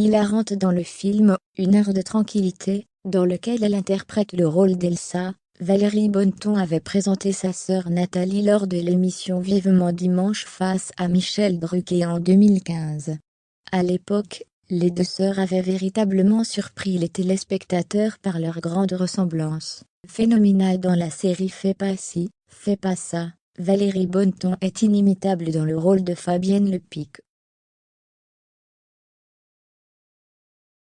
hilarante dans le film « Une heure de tranquillité », dans lequel elle interprète le rôle d'Elsa. Valérie Bonneton avait présenté sa sœur Nathalie lors de l'émission Vivement Dimanche face à Michel Drucker en 2015. À l'époque, les deux sœurs avaient véritablement surpris les téléspectateurs par leur grande ressemblance. Phénoménale dans la série Fais pas ci, fais pas ça, Valérie Bonneton est inimitable dans le rôle de Fabienne Lepic.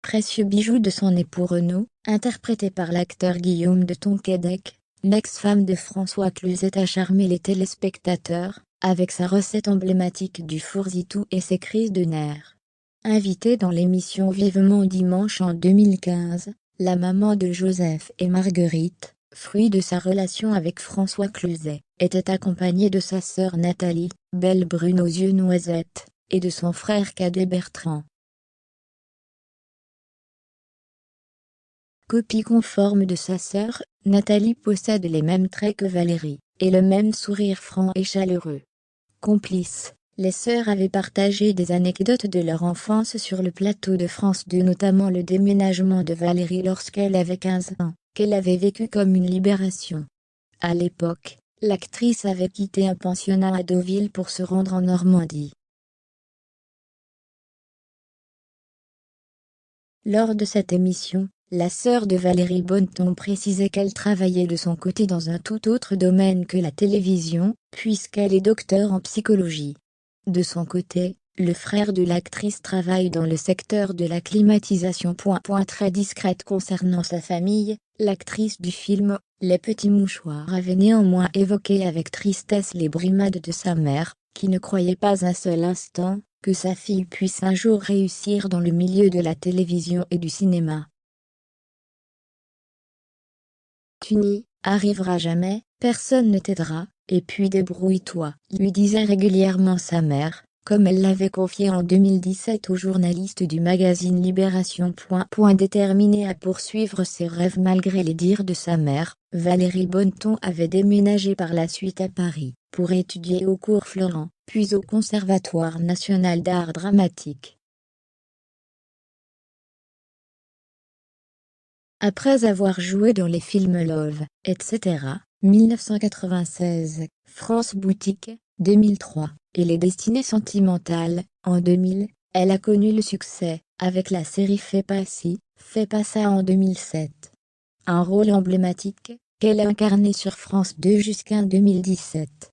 Précieux bijou de son époux Renaud, interprété par l'acteur Guillaume de Tonquédec, l'ex-femme de François Cluzet a charmé les téléspectateurs, avec sa recette emblématique du fourzitou et ses crises de nerfs. Invitée dans l'émission Vivement Dimanche en 2015, la maman de Joseph et Marguerite, fruit de sa relation avec François Cluzet, était accompagnée de sa sœur Nathalie, belle brune aux yeux noisettes, et de son frère cadet Bertrand. Copie conforme de sa sœur, Nathalie possède les mêmes traits que Valérie, et le même sourire franc et chaleureux. Complices, les sœurs avaient partagé des anecdotes de leur enfance sur le plateau de France 2, notamment le déménagement de Valérie lorsqu'elle avait 15 ans, qu'elle avait vécu comme une libération. À l'époque, l'actrice avait quitté un pensionnat à Deauville pour se rendre en Normandie. Lors de cette émission, la sœur de Valérie Bonneton précisait qu'elle travaillait de son côté dans un tout autre domaine que la télévision, puisqu'elle est docteure en psychologie. De son côté, le frère de l'actrice travaille dans le secteur de la climatisation. Très discrète concernant sa famille, l'actrice du film « Les Petits Mouchoirs » avait néanmoins évoqué avec tristesse les brimades de sa mère, qui ne croyait pas un seul instant que sa fille puisse un jour réussir dans le milieu de la télévision et du cinéma. Tu n'y arriveras jamais, personne ne t'aidera, et puis débrouille-toi, lui disait régulièrement sa mère, comme elle l'avait confié en 2017 au journaliste du magazine Libération. Déterminée à poursuivre ses rêves malgré les dires de sa mère, Valérie Bonneton avait déménagé par la suite à Paris, pour étudier au cours Florent, puis au Conservatoire national d'art dramatique. Après avoir joué dans les films Love, etc., 1996, France Boutique, 2003, et Les Destinées sentimentales, en 2000, elle a connu le succès, avec la série Fais pas ci, fais pas ça en 2007. Un rôle emblématique, qu'elle a incarné sur France 2 jusqu'en 2017.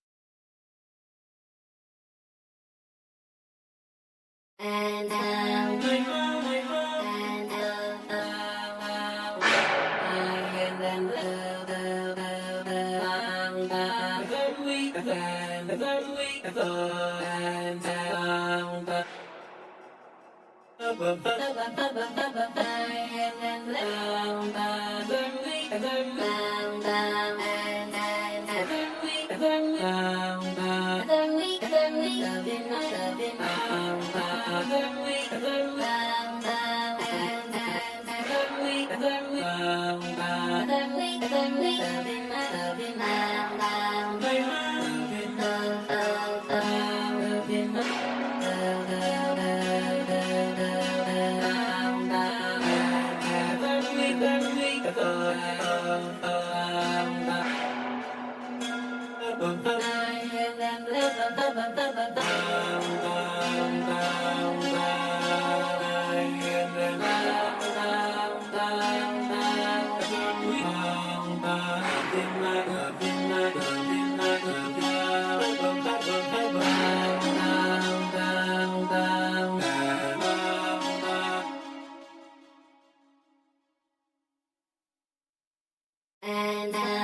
And